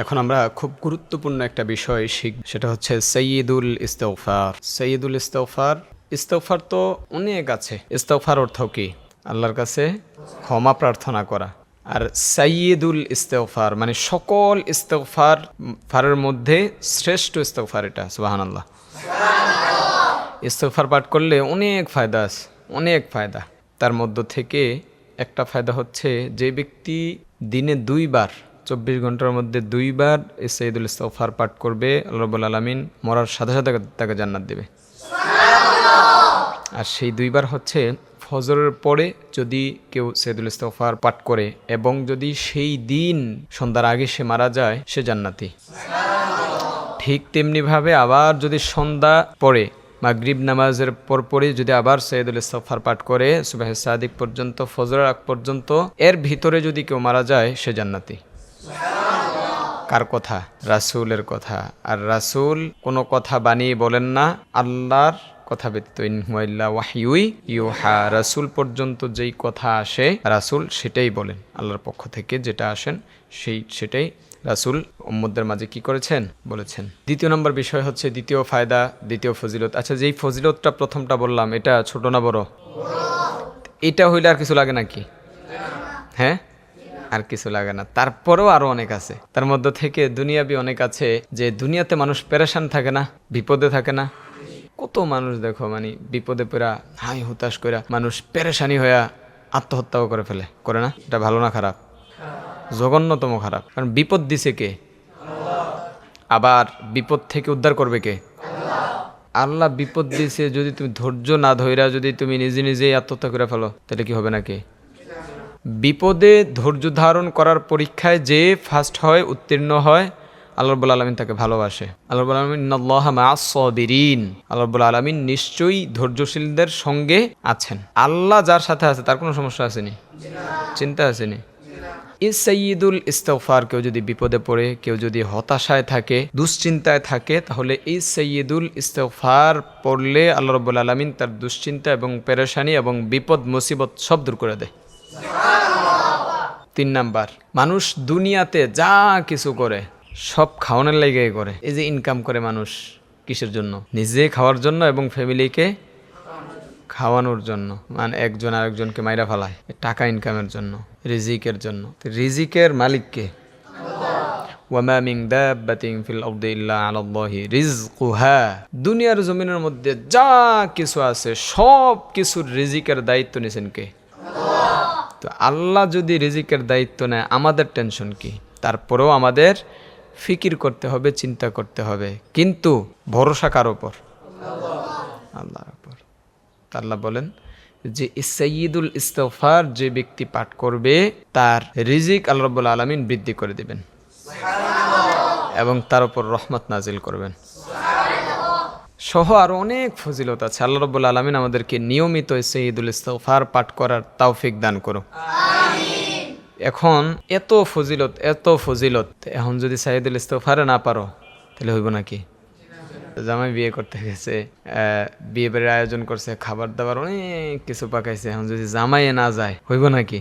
এখন আমরা খুব গুরুত্বপূর্ণ একটা বিষয় শিখব, সেটা হচ্ছে সাইয়্যিদুল ইস্তিগফার। সাইয়্যিদুল ইস্তিগফার, ইস্তিগফার তো অনেক আছে। ইস্তিগফার অর্থ কি? আল্লাহর কাছে ক্ষমা প্রার্থনা করা। আর সাইয়্যিদুল ইস্তিগফার মানে সকল ইস্তিগফারের মধ্যে শ্রেষ্ঠ ইস্তিগফার এটা। সুবহানাল্লাহ। ইস্তিগফার পাঠ করলে অনেক ফায়দা আছে, অনেক ফায়দা। তার মধ্য থেকে একটা ফায়দা হচ্ছে, যে ব্যক্তি দিনে 2 বার 24 ঘন্টার মধ্যে 2 বার এই সাইয়্যিদুল ইস্তিগফার পাঠ করবে, আল্লাহ রাব্বুল আলামিন মরার সাথে সাথে তাকে জান্নাত দেবে। আর সেই 2 বার হচ্ছে ফজরের পরে যদি কেউ সাইয়্যিদুল ইস্তিগফার পাঠ করে এবং যদি সেই দিন সন্ধ্যার আগে সে মারা যায়, সে জান্নাতি। ঠিক তেমনিভাবে আবার যদি সন্ধ্যা পরে মাগরিব নামাজের পরপরই যদি আবার সাইয়্যিদুল ইস্তিগফার পাঠ করে সুবহে সাদিক পর্যন্ত, ফজরের আগ পর্যন্ত, এর ভিতরে যদি কেউ মারা যায়, সে জান্নাতি। কার কথা? রাসূলের কথা। আর রাসূল কোনো কথা বানিয়ে বলেন না, আল্লাহর কথা ব্যতীত। ইন হুয়া ইল্লা ওয়াহয়ুই ইউহা। রাসূল পর্যন্ত যেই কথা আসে রাসূল সেটাই বলেন। আল্লাহর পক্ষ থেকে যেটা আসেন সেটাই রাসূল উম্মতদের মাঝে কি করেছেন? বলেছেন। দ্বিতীয় নম্বর বিষয় হচ্ছে, দ্বিতীয় ফায়দা, দ্বিতীয় ফজিলত। আচ্ছা, যেই ফজিলতটা প্রথমটা বললাম, এটা ছোট না বড়? এটা হইলে আর কিছু লাগে নাকি? হ্যাঁ, আর কিছু লাগে না। তারপরেও আরো অনেক আছে। তার মধ্য থেকে দুনিয়াবি অনেক আছে, যে দুনিয়াতে মানুষ পেরেশান থাকে না, বিপদে থাকে না। কত মানুষ দেখো, মানে বিপদে পড়া হাই হুতাশ কইরা মানুষ পেরেশানি হইয়া আত্মহত্যাও করে ফেলে, করে না? এটা ভালো না খারাপ? জঘন্যতম খারাপ। কারণ বিপদ দিছে কে? আবার বিপদ থেকে উদ্ধার করবে কে? আল্লাহ বিপদ দিছে, যদি তুমি ধৈর্য না ধইরা যদি তুমি নিজে নিজেই আত্মহত্যা করে ফেলো, তাহলে কি হবে নাকি? বিপদে ধৈর্য ধারণ করার পরীক্ষায় যে ফার্স্ট হয়, উত্তীর্ণ হয়, আল্লাহ রাব্বুল আলামিন তাকে ভালোবাসে। আল্লাহ রাব্বুল আলামিন ইন্নাল্লাহা মা'আস সাবিরিন। আল্লাহ রাব্বুল আলামিন নিশ্চয়ই ধৈর্যশীলদের সঙ্গে আছেন। আল্লাহ যার সাথে আছে তার কোনো সমস্যা আসেনি, চিন্তা আসেনি। এই সাইয়্যিদুল ইস্তিগফার, কেউ যদি বিপদে পড়ে, কেউ যদি হতাশায় থাকে, দুশ্চিন্তায় থাকে, তাহলে এই সাইয়্যিদুল ইস্তিগফার পড়লে আল্লাহ রাব্বুল আলামিন তার দুশ্চিন্তা এবং পেরেশানি এবং বিপদ মুসিবত সব দূর করে দেয়। 3 নাম্বার, মানুষ দুনিয়াতে যা কিছু করে সব খাওয়ানোর লাইগাই করে। এই যে ইনকাম করে মানুষ, কিসের জন্য? নিজে খাওয়ার জন্য এবং ফ্যামিলিকে খাওয়ানোর জন্য। মানে একজন আরেকজনকে মাইরা ফেলায় টাকা ইনকামের জন্য, রিজিকের জন্য। রিজিকের মালিক কে? ওয়ামা মিন দাব্বাতিন ফিল আরদি ইল্লা আলাল্লাহি রিজকুহা। দুনিয়ার জমিনের মধ্যে যা কিছু আছে সব কিছুর রিজিকের দায়িত্ব নিছেন কে? তো আল্লাহ যদি রিজিকের দায়িত্ব নেয়, আমাদের টেনশন কি? তারপরেও আমাদের ফিকির করতে হবে, চিন্তা করতে হবে, কিন্তু ভরসা কার উপর? আল্লাহর উপর। আল্লাহ বলেন যে সাইয়্যিদুল ইস্তিগফার যে ব্যক্তি পাঠ করবে, তার রিজিক আল্লাহ রাব্বুল আলামিন বৃদ্ধি করে দিবেন এবং তার উপর রহমত নাজিল করবেন সহ আরো অনেক ফজিলত আছে। আল্লাহ রাব্বুল আলামিন আমাদেরকে নিয়মিত সাইয়্যিদুল ইস্তিগফার পাঠ করার তৌফিক দান করুন। আমিন। এখন এত ফজিলত, এখন যদি সাইয়্যিদুল ইস্তিগফারে না পারো, তাহলে হইব নাকি? জামাই বিয়ে করতে গেছে, বিয়ে বাড়ির আয়োজন করছে, খাবার দাবার অনেক কিছু পাকাইছে, এখন যদি জামাইয়ে না যায়, হইব নাকি?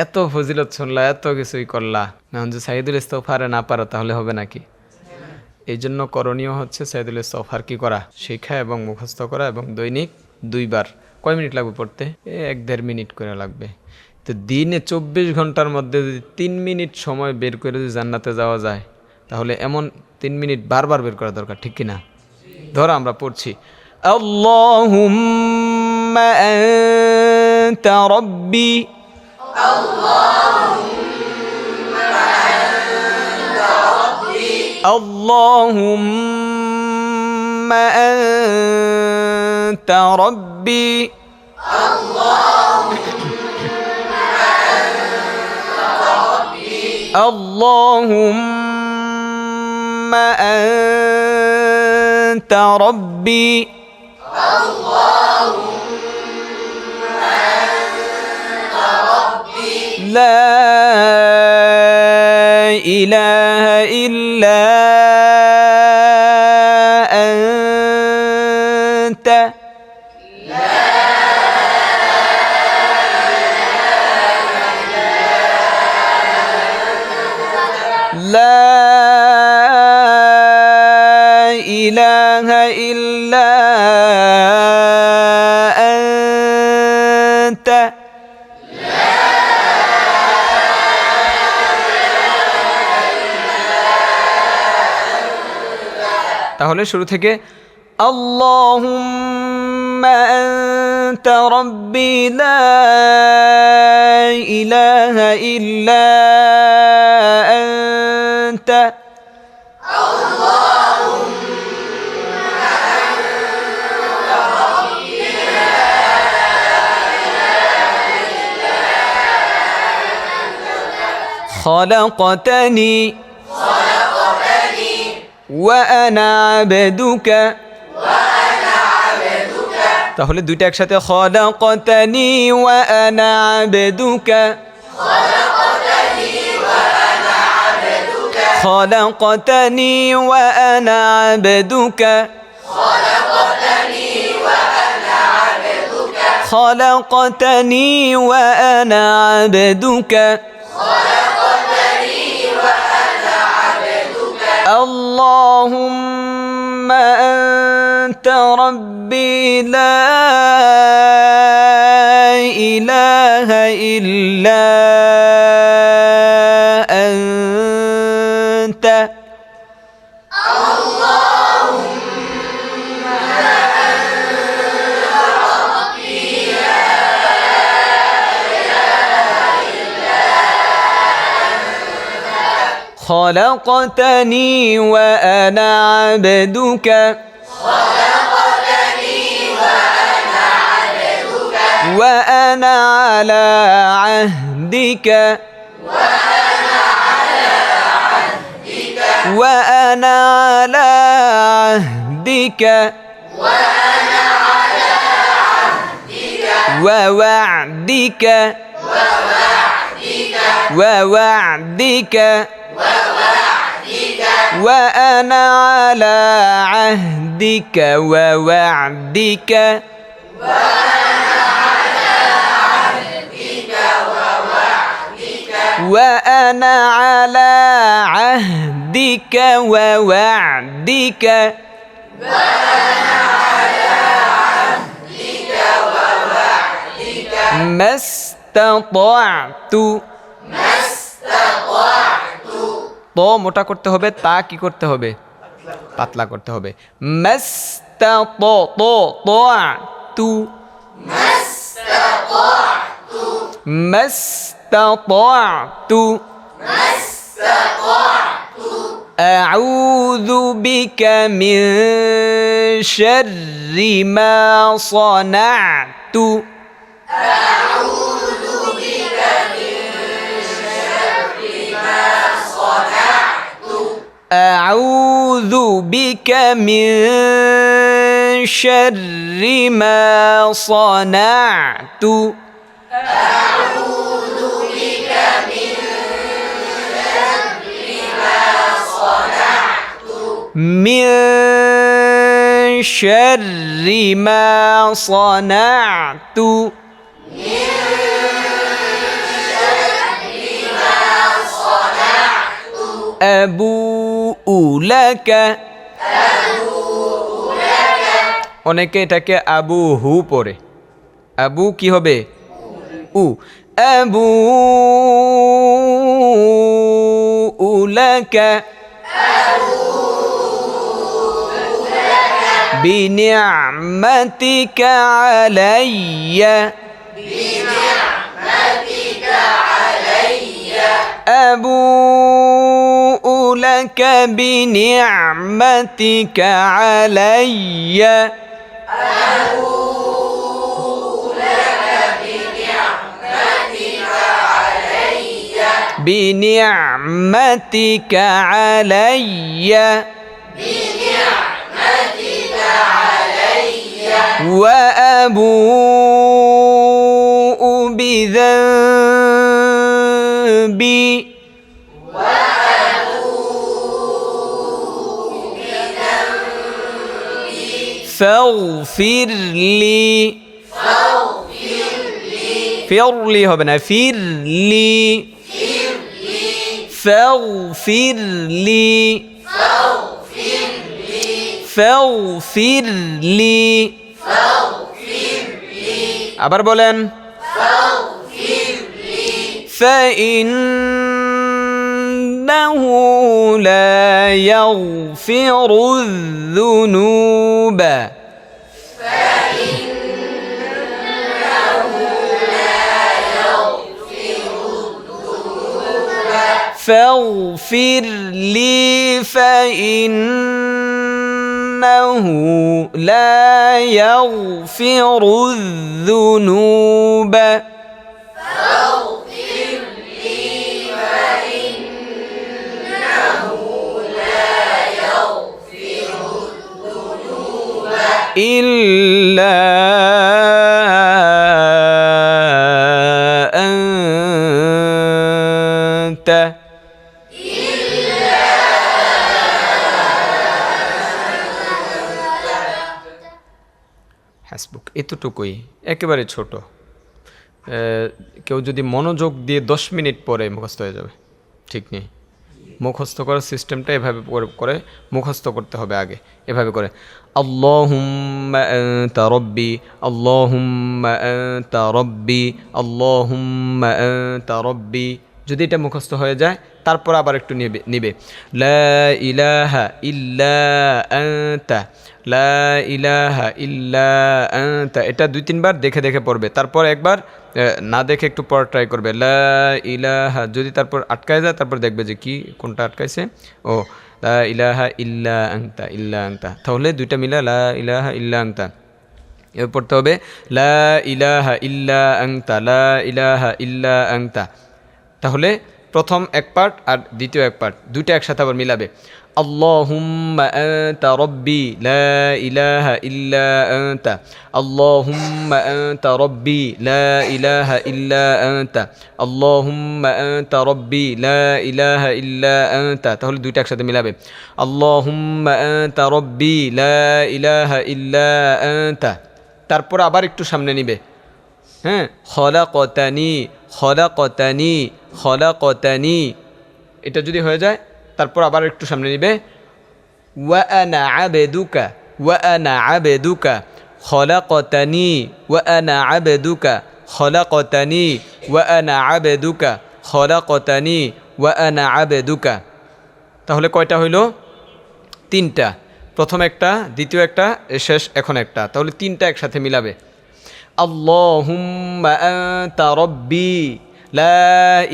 এত ফজিলত শুনলা, এত কিছুই করলা, এখন যদি সাইয়্যিদুল ইস্তিগফারে না পারো, তাহলে হবে নাকি? এই জন্য করণীয় হচ্ছে সাইয়্যিদুল ইস্তিগফার কি করা? শিখা এবং মুখস্থ করা, এবং দৈনিক 2 বার। কয় মিনিট লাগবে পড়তে? 1-1.5 মিনিট করে লাগবে। তো দিনে 24 ঘন্টার মধ্যে যদি 3 মিনিট সময় বের করে যদি জান্নাতে যাওয়া যায়, তাহলে এমন 3 মিনিট বারবার বের করা দরকার, ঠিক কিনা? ধরো আমরা পড়ছি, আল্লাহুম্মা আনতা রাব্বি, আল্লাহুম্মা আনতা রাব্বি, আল্লাহুম্মা আনতা রাব্বি, লা ইলাহা ইল্লা আনতা, لا لا إله إلا أنت তাহলে শুরু থেকে আল্লাহুম্মা আনতা রাব্বি লা ইলাহা ইল্লা আনতা خلقتني وأنا عبدك তাহলে দুইটা একসাথে خلقتني وأنا عبدك خلقتني وأنا عبدك خلقتني وأنا عبدك اللهم أنت ربي لا إله إلا أنت خلقتني وأنا عبدك وأنا على عهدك وأنا على عهدك ووعدك ووعدك وأنا على عهدك ووعدك وأنا على عهدك ووعدك ما استطعت তো মোটা করতে হবে তা কি করতে হবে পাতলা করতে হবে মাস্তাতাতু أعوذ بك من شر ما صنعت أعوذ بك من شر ما صنعت من شر ما صنعت أبوء لك অনেকে এটাকে আবু হু পড়ে আবু কি হবে উ আবু لك بنعمتك علي أبوء لك بنعمتك علي بنعمتك علي وأبوء بذنبي فاغفر لي ফিরলি হবে না ফিরলি ফাগফির লি ফাগফির লি আবার বলেন فإنه لا يغفر الذنوب فاغفر لي فإنه لا يغفر الذنوب إلا أنت হাসবুক, এতটুকুই, একেবারে ছোট। কেউ যদি মনোযোগ দিয়ে 10 মিনিট পরে মুখস্থ হয়ে যাবে, ঠিক নেই। মুখস্থ করার সিস্টেমটা এভাবে করে মুখস্থ করতে হবে আগে, এভাবে করে আল্লাহুম্মা আনতা রব্বি আল্লাহুম্মা আনতা রব্বি আল্লাহুম্মা আনতা রব্বি। যদি এটা মুখস্থ হয়ে যায় তারপর আবার একটু নিবে লা ইলাহা ইল্লা আনতা লা ইলাহা ইল্লা আনতা। এটা 2-3 বার দেখে দেখে পড়বে, তারপর একবার না দেখে একটু পড়া ট্রাই করবে লা ইলাহা। যদি তারপর আটকায় যায় তারপর দেখবে যে কি কোনটা আটকাইছে, ও লা ইলাহা ইল্লা আনতা ইল্লা আনতা। তাহলে দুইটা মিলা লা ইলাহা ইল্লা আনতা। এবার পড়তে হবে লা ইলাহা ইল্লা আনতা লা ইলাহা ইল্লা আনতা। তাহলে প্রথম এক পার্ট আর দ্বিতীয় এক পার্ট দুইটা একসাথে আবার মিলাবে আল্লাহুম্মা আনতা রব্বি লা ইলাহা ইল্লা আনতা আল্লাহুম্মা আনতা রব্বি লা ইলাহা ইল্লা আনতা আল্লাহুম্মা আনতা রব্বি লা ইলাহা ইল্লা আনতা। তাহলে দুইটা একসাথে মিলাবে আল্লাহুম্মা আনতা রব্বি লা ইলাহা ইল্লা আনতা। তারপর আবার একটু সামনে নিবে, হ্যাঁ, খলাকতানি খলাকতানি খলাকতানি। এটা যদি হয়ে যায় তারপর আবার একটু সামনে নিবে ওয়া আনা আবেদুকা ওয়া আনা আবেদুকা খলাকতানি ওয়া আনা আবেদুকা খলাকতানি ওয়া আনা আবেদুকা খলাকতানি ওয়া আনা আবেদুকা। তাহলে কয়টা হইল? 3টা। প্রথম একটা, দ্বিতীয় একটা, শেষ এখন একটা। তাহলে 3টা একসাথে মিলাবে আল্লাহুম্মা আনতা রব্বি লা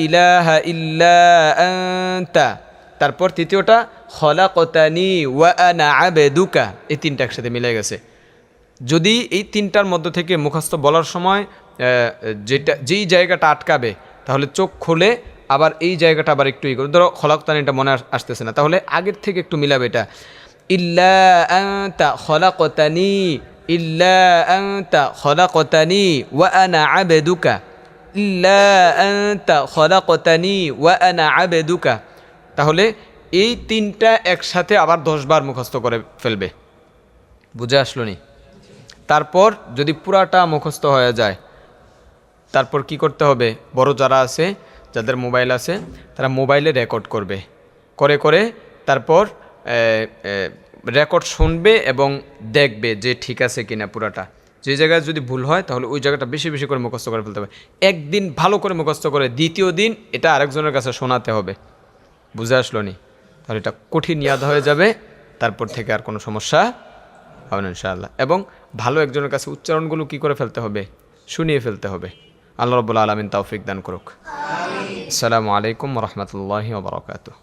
ইলাহা ইল্লা আনতা। তারপর তৃতীয়টা খলাকতানি ওয়া আনা আবেদুকা। এই 3টা একসাথে মিলে গেছে। যদি এই 3টার মধ্য থেকে মুখস্থ বলার সময় যেই জায়গাটা আটকাবে তাহলে চোখ খুলে আবার এই জায়গাটা আবার একটু করে, ধরো খলাকতানিটা মনে আসতেছে না, তাহলে আগের থেকে একটু মিলাবে এটা ইল্লা আনতা খলাকতানি ইল্লা আনতা খলাকতানি ওয়া আনা আবেদুকা ইল্লা আনতা খলাকতানি ওয়া আনা আবেদুকা। তাহলে এই 3টা একসাথে আবার 10 বার মুখস্থ করে ফেলবে। বুঝে আসলো নি? তারপর যদি পুরাটা মুখস্থ হয়ে যায় তারপর কি করতে হবে? বড় যারা আছে, যাদের মোবাইল আছে, তারা মোবাইলে রেকর্ড করবে, করে তারপর রেকর্ড শুনবে এবং দেখবে যে ঠিক আছে কিনা পুরাটা। যে জায়গায় যদি ভুল হয় তাহলে ওই জায়গাটা বেশি বেশি করে মুখস্থ করে ফেলতে হবে। একদিন ভালো করে মুখস্থ করে দ্বিতীয় দিন এটা আরেকজনের কাছে শোনাতে হবে। বুঝে আসলো নি? তাহলে এটা কঠিন ইয়াদ হয়ে যাবে, তারপর থেকে আর কোনো সমস্যা হবে না ইনশাআল্লাহ। এবং ভালো একজনের কাছে উচ্চারণগুলো কি করে ফেলতে হবে? শুনিয়ে ফেলতে হবে। আল্লাহ রাব্বুল আলামিন তৌফিক দান করুক। আসসালামু আলাইকুম ওয়া রাহমাতুল্লাহি ওয়া বারাকাতুহু।